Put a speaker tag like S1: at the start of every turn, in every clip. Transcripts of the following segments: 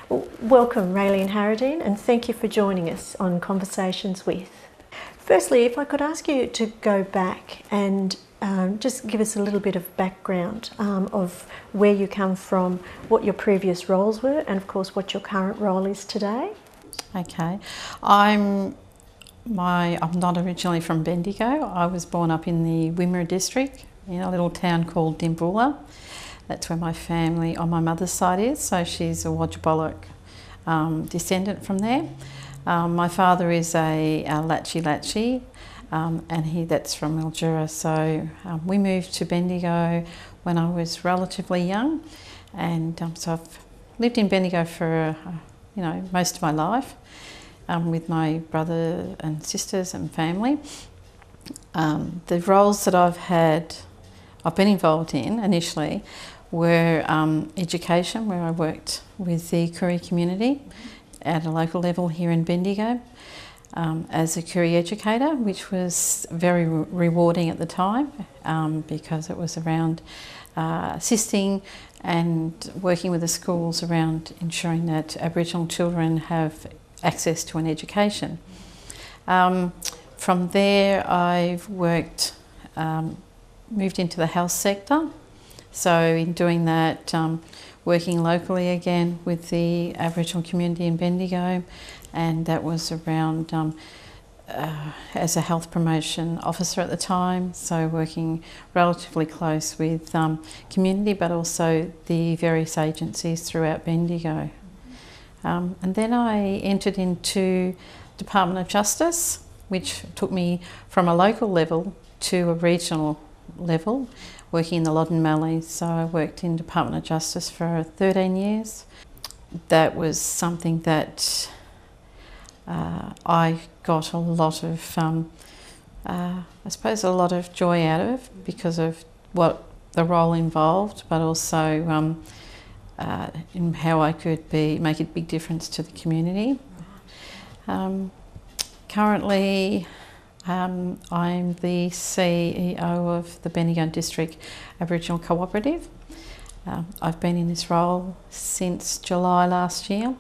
S1: Well, welcome Raylene Harradine, and thank you for joining us on Conversations With. Firstly, if I could ask you to go back and just give us a little bit of background of where you come from, what your previous roles were, and of course what your current role is today.
S2: Okay, I'm not originally from Bendigo. I was born up in the Wimmera district in a little town called Dimbulla. That's where my family on my mother's side is, so she's a Wodjabolock descendant from there. My father is a Latchi, and that's from Mildura. So we moved to Bendigo when I was relatively young, and so I've lived in Bendigo for most of my life with my brother and sisters and family. The roles that I've been involved in initially were education, where I worked with the Koori community at a local level here in Bendigo as a Koori educator, which was very rewarding at the time because it was around assisting and working with the schools around ensuring that Aboriginal children have access to an education. From there I've moved into the health sector. So in doing that, working locally again with the Aboriginal community in Bendigo, and that was around as a health promotion officer at the time, so working relatively close with community but also the various agencies throughout Bendigo. And then I entered into Department of Justice, which took me from a local level to a regional level, working in the Loddon Mallee. So I worked in Department of Justice for 13 years. That was something that I got a lot of, a lot of joy out of because of what the role involved, but also in how I could make a big difference to the community. Currently, I'm the CEO of the Bendigo District Aboriginal Cooperative. I've been in this role since July last year.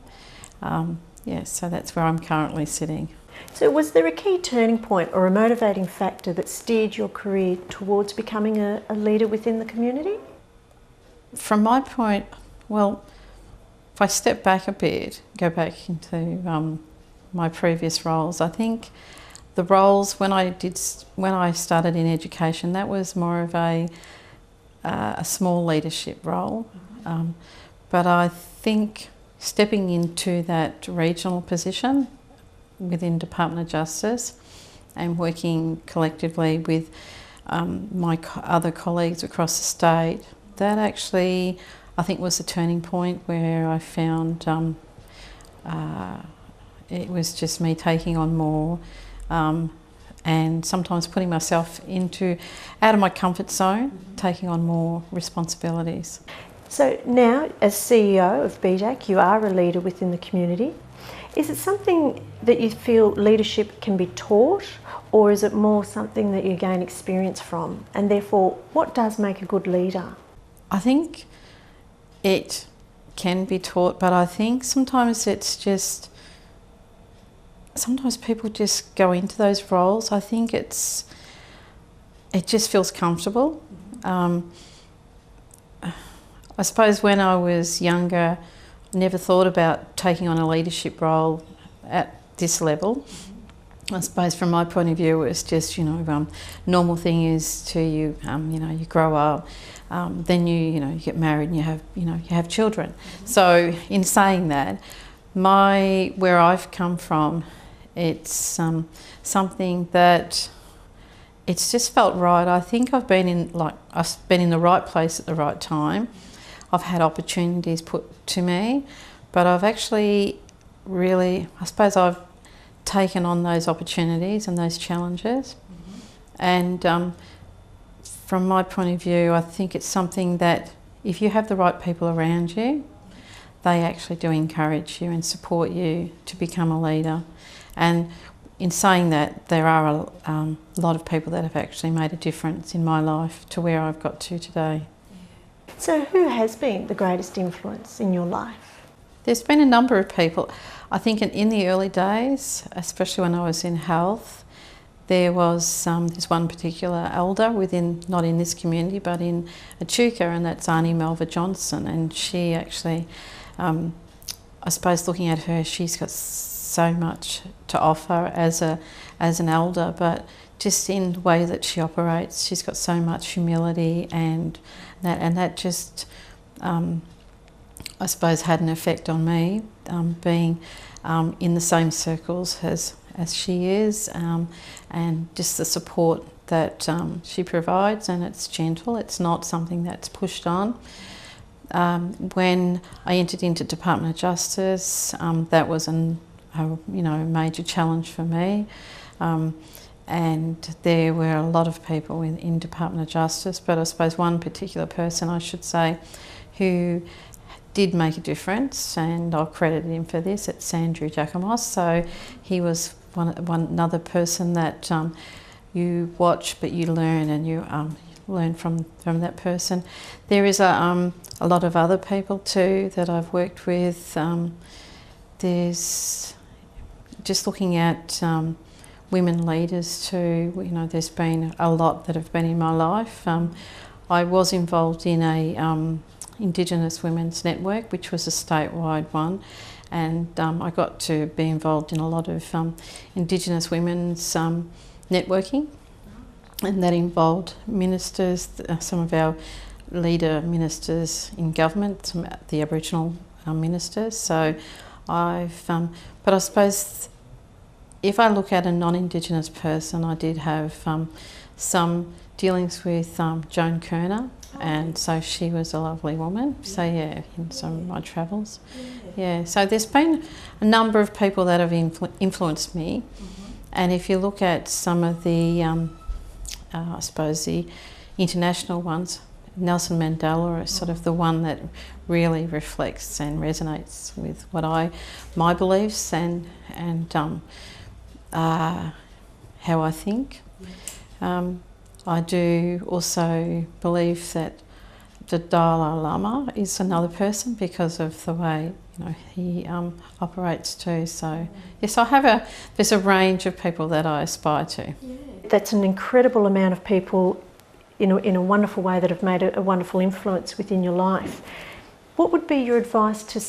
S2: So that's where I'm currently sitting.
S1: So was there a key turning point or a motivating factor that steered your career towards becoming a leader within the community?
S2: From my point, well, if I step back a bit, go back into my previous roles, I think the roles when I started in education, that was more of a small leadership role. But I think stepping into that regional position within Department of Justice and working collectively with my other colleagues across the state, that actually I think was the turning point where I found it was just me taking on more and sometimes putting myself out of my comfort zone, taking on more responsibilities.
S1: So now, as CEO of BDAC, you are a leader within the community. Is it something that you feel leadership can be taught, or is it more something that you gain experience from? And therefore, what does make a good leader?
S2: I think it can be taught, but I think sometimes people just go into those roles. I think it just feels comfortable. I suppose when I was younger, I never thought about taking on a leadership role at this level. I suppose from my point of view, it's just, normal thing is to you grow up, then you get married and you have children. So in saying that, where I've come from, it's something that it's just felt right. I think I've been in the right place at the right time. I've had opportunities put to me, but I've actually I've taken on those opportunities and those challenges. And from my point of view, I think it's something that if you have the right people around you, they actually do encourage you and support you to become a leader. And in saying that, there are a lot of people that have actually made a difference in my life to where I've got to today.
S1: So who has been the greatest influence in your life?
S2: There's been a number of people. I think in the early days, especially when I was in health, there was this one particular elder within, not in this community, but in Echuca, and that's Auntie Melva Johnson. And she actually, I suppose looking at her, she's got so much to offer as an elder, but just in the way that she operates, she's got so much humility, and that just, I suppose, had an effect on me, being in the same circles as she is, and just the support that she provides, and it's gentle, it's not something that's pushed on. When I entered into Department of Justice, that was a major challenge for me, and there were a lot of people in Department of Justice, but I suppose one particular person, I should say, who did make a difference, and I'll credit him for this. It's Andrew Giacomos. So he was another person that you watch, but you learn, and you learn from that person. There is a lot of other people too that I've worked with. There's just looking at women leaders too. There's been a lot that have been in my life. I was involved in a Indigenous Women's Network, which was a statewide one, and I got to be involved in a lot of Indigenous women's networking, and that involved ministers, some of our leader ministers in government, some of the Aboriginal ministers. So but I suppose if I look at a non-Indigenous person, I did have some dealings with Joan Kerner, and so she was a lovely woman. So yeah, in some of my travels, yeah. So there's been a number of people that have influenced me, and if you look at some of the, I suppose the international ones, Nelson Mandela is sort of the one that really reflects and resonates with my beliefs and how I think. I do also believe that the Dalai Lama is another person because of the way he operates too. So yes, there's a range of people that I aspire to.
S1: Yeah. That's an incredible amount of people in a wonderful way that have made a wonderful influence within your life. What would be your advice to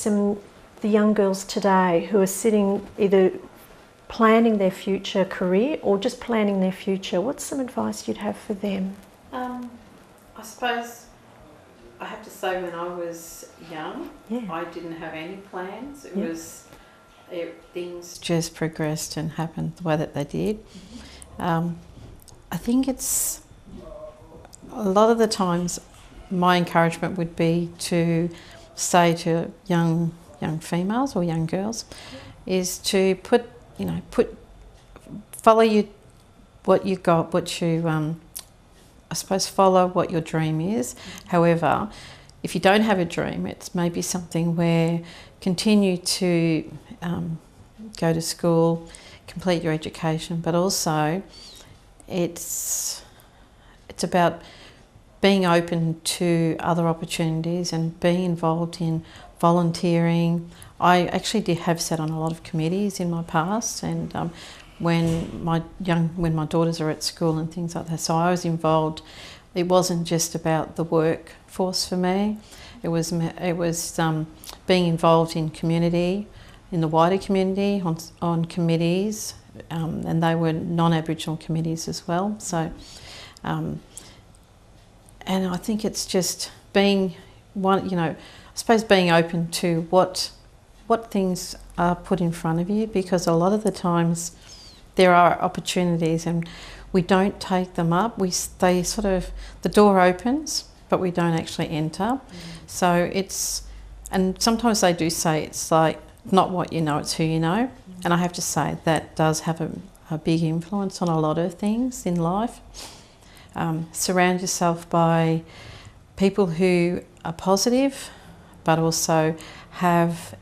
S1: the young girls today who are sitting either planning their future career or just planning their future? What's some advice you'd have for them?
S2: I suppose I have to say, when I was young, I didn't have any plans. Things just progressed and happened the way that they did. I think it's a lot of the times my encouragement would be to say to young females or young girls is to follow what you got, I suppose follow what your dream is. However, if you don't have a dream, it's maybe something where continue to go to school, complete your education, but also it's about being open to other opportunities and being involved in volunteering. I actually have sat on a lot of committees in my past, and when my daughters are at school and things like that, so I was involved. It wasn't just about the workforce for me. It was being involved in community, in the wider community, on committees, and they were non-Aboriginal committees as well. So, and I think it's just being I suppose being open to what things are put in front of you, because a lot of the times there are opportunities and we don't take them up. The door opens, but we don't actually enter. So and sometimes they do say it's like not what you know, it's who you know. And I have to say that does have a big influence on a lot of things in life. Surround yourself by people who are positive, but also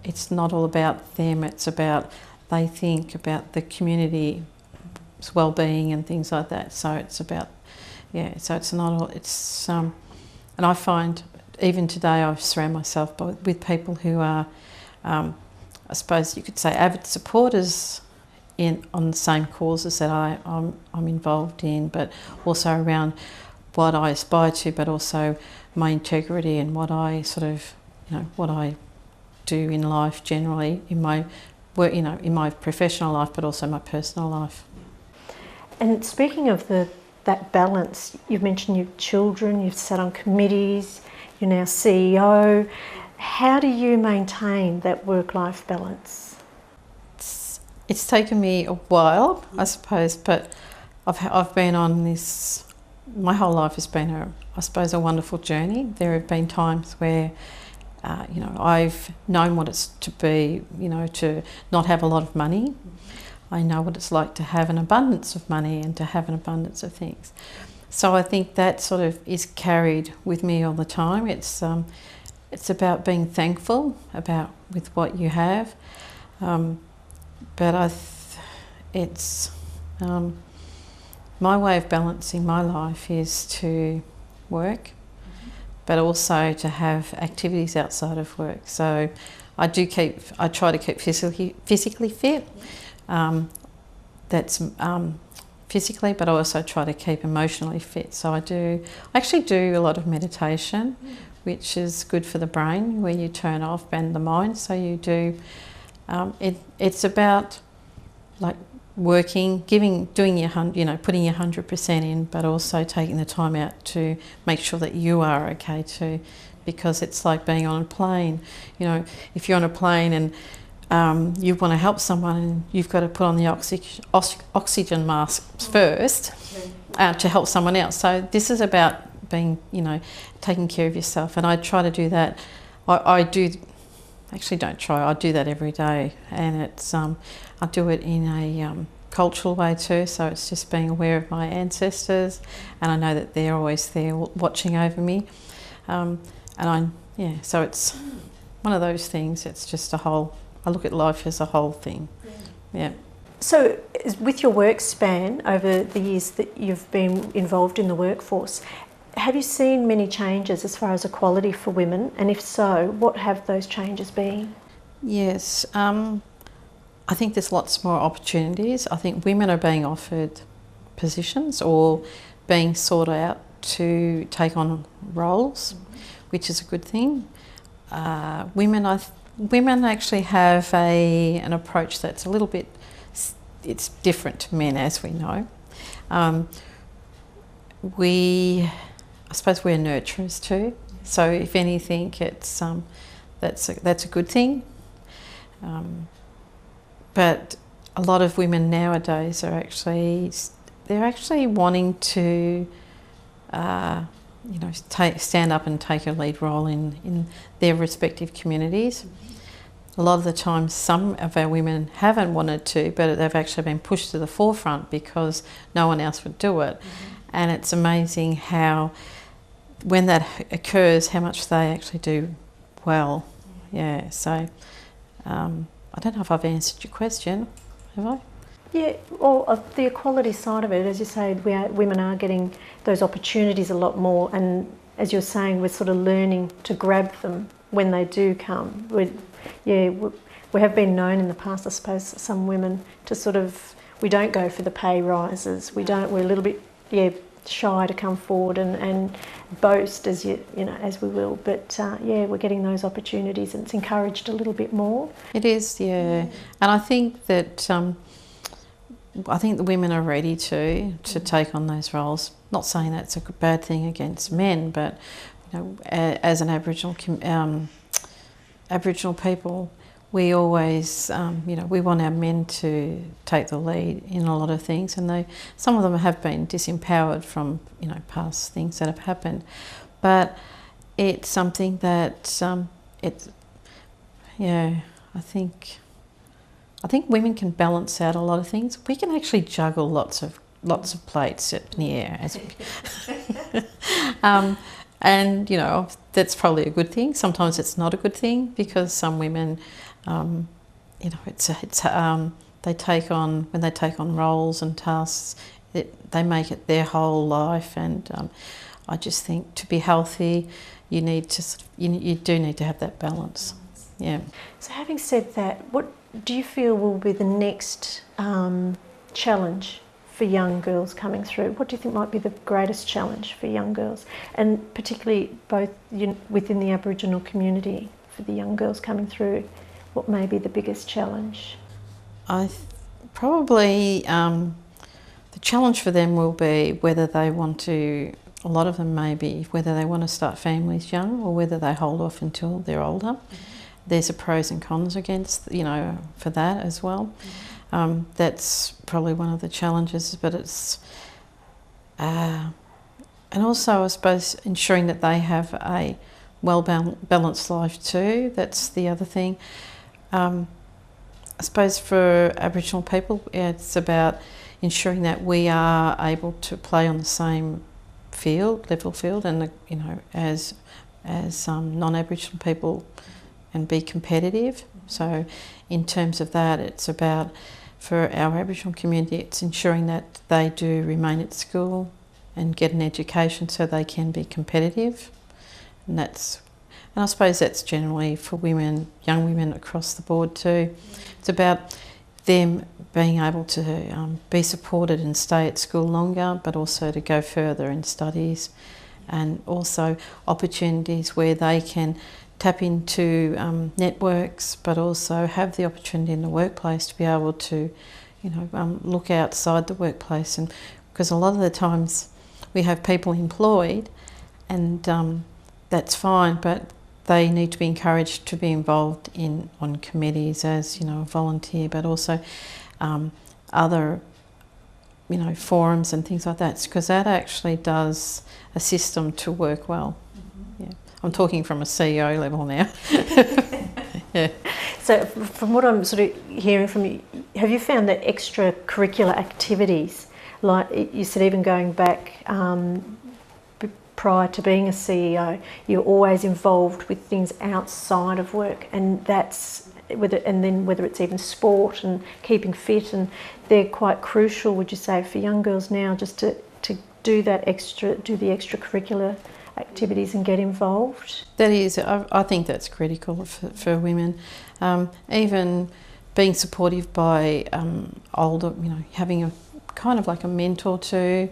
S2: it's not all about them, it's about, they think about the community's well-being and things like that. So it's about, so it's not all, and I find even today I surround myself with people who are I suppose you could say, avid supporters on the same causes that I'm involved in, but also around what I aspire to, but also my integrity and what I sort of, what I do in life generally, in my work, in my professional life, but also my personal life.
S1: And speaking of that balance, you've mentioned your children, you've sat on committees, you're now CEO. How do you maintain that work-life balance?
S2: It's taken me a while, I suppose, but I've been on this. My whole life has been a wonderful journey. There have been times where, I've known what it's to be, to not have a lot of money. I know what it's like to have an abundance of money and to have an abundance of things. So I think that sort of is carried with me all the time. It's about being thankful with what you have, but it's my way of balancing my life is to work, but also to have activities outside of work. So I try to keep physically fit. That's physically, but I also try to keep emotionally fit. So I actually do a lot of meditation, which is good for the brain, where you turn off and the mind. So you do. It's about like working, putting your 100% in, but also taking the time out to make sure that you are okay too, because it's like being on a plane. If you're on a plane and you want to help someone, and you've got to put on the oxygen masks first to help someone else. So this is about being, taking care of yourself, and I try to do that. I do that every day, and it's I do it in a cultural way too. So it's just being aware of my ancestors, and I know that they're always there watching over me, So it's one of those things. It's just a whole. I look at life as a whole thing. Yeah.
S1: So with your work span over the years that you've been involved in the workforce, have you seen many changes as far as equality for women? And if so, what have those changes been?
S2: Yes. I think there's lots more opportunities. I think women are being offered positions or being sought out to take on roles, which is a good thing. Women actually have an approach that's a little bit, it's different to men, as we know. I suppose we're nurturers too. So if anything, it's that's a good thing. But a lot of women nowadays are actually wanting to stand up and take a lead role in their respective communities. A lot of the time, some of our women haven't wanted to, but they've actually been pushed to the forefront because no one else would do it. And it's amazing how, when that occurs, how much they actually do well. Yeah, so I don't know if I've answered your question, have I?
S1: Yeah, well, the equality side of it, as you say, women are getting those opportunities a lot more, and as you're saying, we're sort of learning to grab them when they do come. We have been known in the past, I suppose, some women to sort of, we don't go for the pay rises. We're a little bit shy to come forward and boast as as we will. But we're getting those opportunities, and it's encouraged a little bit more.
S2: It is, yeah, and I think that the women are ready to take on those roles. Not saying that's a bad thing against men, but as an Aboriginal people, we always, we want our men to take the lead in a lot of things, and some of them have been disempowered from, past things that have happened. But it's something that I think women can balance out a lot of things. We can actually juggle lots of plates in the air, and that's probably a good thing. Sometimes it's not a good thing, because some women, they take on roles and tasks, they make it their whole life. And I just think to be healthy, you do need to have that balance. Yeah.
S1: So having said that, what do you feel will be the next challenge for young girls coming through? What do you think might be the greatest challenge for young girls, and particularly both within the Aboriginal community for the young girls coming through? What may be the biggest challenge?
S2: Probably the challenge for them will be whether they want to, a lot of them maybe, whether they want to start families young or whether they hold off until they're older. Mm-hmm. There's a pros and cons against, for that as well. Mm-hmm. That's probably one of the challenges, but it's, and also I suppose ensuring that they have a well-balanced life too. That's the other thing. I suppose for Aboriginal people, it's about ensuring that we are able to play on the same level field, and as non-Aboriginal people, and be competitive. So, in terms of that, it's about, for our Aboriginal community, it's ensuring that they do remain at school and get an education so they can be competitive, and I suppose that's generally for women, young women across the board too. It's about them being able to be supported and stay at school longer, but also to go further in studies, and also opportunities where they can tap into networks, but also have the opportunity in the workplace to be able to, look outside the workplace. And because a lot of the times we have people employed, and that's fine, but they need to be encouraged to be involved on committees as, a volunteer, but also other, forums and things like that, because that actually does assist them to work well. Mm-hmm. Yeah, I'm talking from a CEO level now. Yeah. So
S1: from what I'm sort of hearing from you, have you found that extracurricular activities, like you said, even going back prior to being a CEO, you're always involved with things outside of work, and that's whether it's even sport and keeping fit, and they're quite crucial, would you say, for young girls now, just to do the extracurricular activities and get involved?
S2: That is, I think that's critical for women. Even being supportive by older, having a kind of like a mentor too.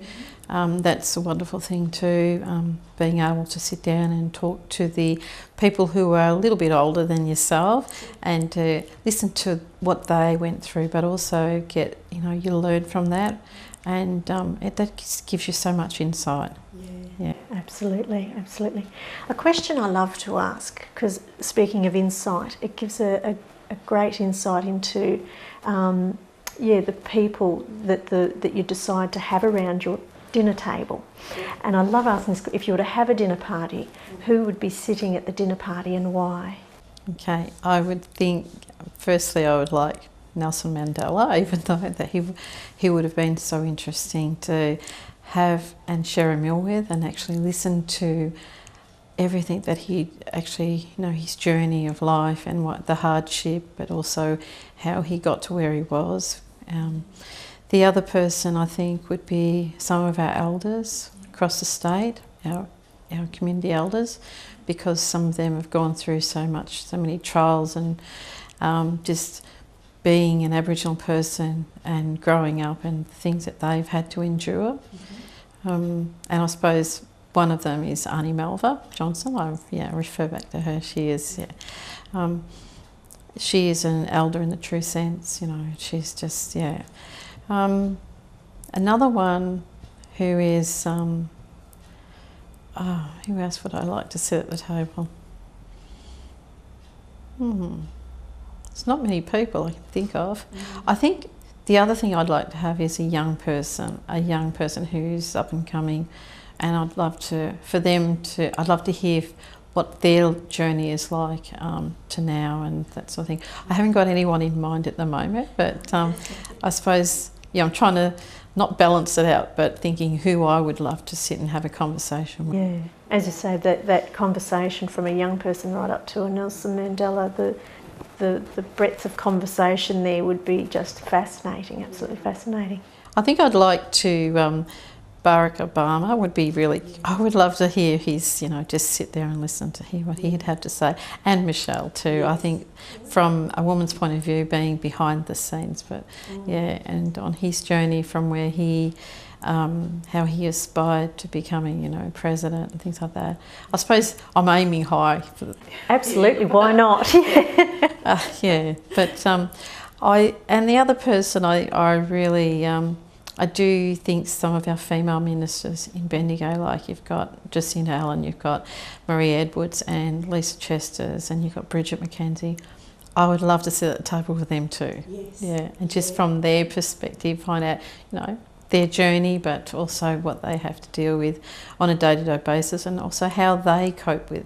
S2: That's a wonderful thing too, being able to sit down and talk to the people who are a little bit older than yourself, and to listen to what they went through, but also get, you learn from that, and that just gives you so much insight. Yeah. Absolutely.
S1: A question I love to ask, because speaking of insight, it gives a great insight into the people that you decide to have around your dinner table. And I love asking this: if you were to have a dinner party, who would be sitting at the dinner party and why?
S2: Okay, I would think, firstly, I would like Nelson Mandela, even though that he would have been so interesting to have and share a meal with, and actually listen to everything that he actually, his journey of life and what the hardship, but also how he got to where he was. The other person, I think, would be some of our elders across the state, our community elders, because some of them have gone through so many trials, and just being an Aboriginal person and growing up and things that they've had to endure. Mm-hmm. And I suppose one of them is Auntie Melva Johnson. I refer back to her. She is, she is an elder in the true sense. She's just, another one who is, who else would I like to sit at the table? There's not many people I can think of. Mm-hmm. I think the other thing I'd like to have is a young person who's up and coming, and I'd love to hear what their journey is like to now, and that sort of thing. I haven't got anyone in mind at the moment, but I suppose, I'm trying to not balance it out, but thinking who I would love to sit and have a conversation with.
S1: Yeah, as you say, that conversation from a young person right up to a Nelson Mandela, the breadth of conversation there would be just fascinating, absolutely fascinating.
S2: I think I'd like to Barack Obama would be really, I would love to hear his, just sit there and listen to hear what he'd have to say. And Michelle too, I think from a woman's point of view, being behind the scenes, but yeah, and on his journey from where he, how he aspired to becoming, president and things like that. I suppose I'm aiming high.
S1: Absolutely, why not?
S2: Yeah, but and the other person I really, I do think some of our female ministers in Bendigo, like you've got Jacinta Allen, you've got Marie Edwards and Lisa Chesters, and you've got Bridget McKenzie. I would love to sit at the table with them too.
S1: Yes.
S2: Yeah, and just from their perspective, find out, their journey, but also what they have to deal with on a day-to-day basis, and also how they cope with,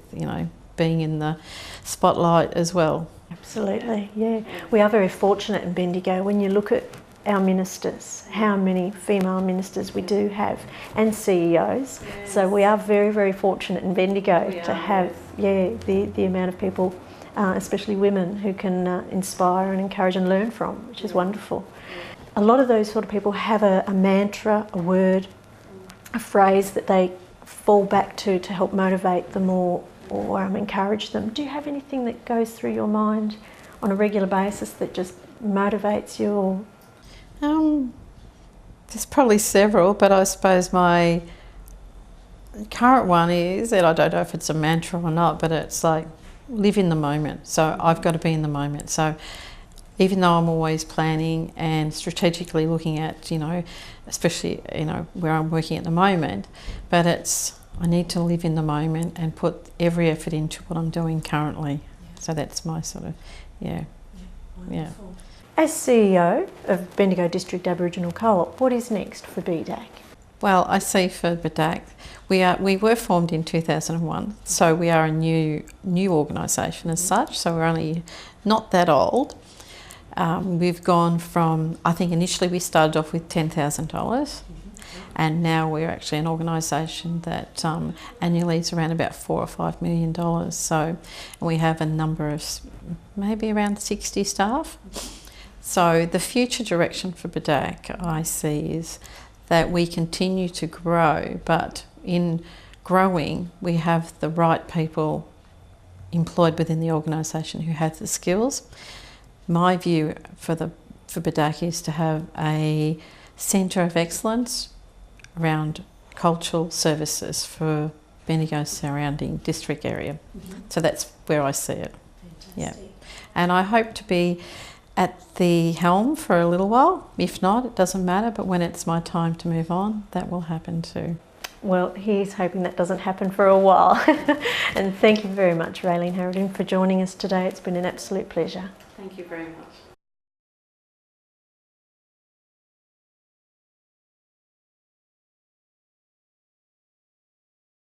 S2: being in the spotlight as well.
S1: Absolutely, yeah. We are very fortunate in Bendigo. When you look at our ministers, how many female ministers we do have, and CEOs. Yes. So we are very, very fortunate in Bendigo to have, the amount of people, especially women, who can inspire and encourage and learn from, which is wonderful. A lot of those sort of people have a mantra, a word, a phrase that they fall back to help motivate them or encourage them. Do you have anything that goes through your mind on a regular basis that just motivates you? Or
S2: there's probably several, but I suppose my current one is, and I don't know if it's a mantra or not, but it's like, live in the moment. So I've got to be in the moment. So even though I'm always planning and strategically looking at, especially, where I'm working at the moment, but I need to live in the moment and put every effort into what I'm doing currently. Yeah. So that's my sort of, yeah. As
S1: CEO of Bendigo District Aboriginal Co-op, what is next for BDAC?
S2: Well, I see for BDAC, we were formed in 2001, so we are a new organisation as such, so we're only not that old. We've gone from, I think initially we started off with $10,000, and now we're actually an organisation that annually is around about $4 or $5 million. So we have a number of, maybe around 60 staff. So the future direction for BDAC, I see, is that we continue to grow, but in growing, we have the right people employed within the organisation who have the skills. My view for BDAC is to have a centre of excellence around cultural services for Bendigo's surrounding district area. So that's where I see it. Fantastic. Yeah. And I hope to be at the helm for a little while. If not, it doesn't matter, but when it's my time to move on, that will happen too.
S1: Well, he's hoping that doesn't happen for a while. And thank you very much, Raylene Harradine, for joining us today. It's been an absolute pleasure.
S2: Thank you very much.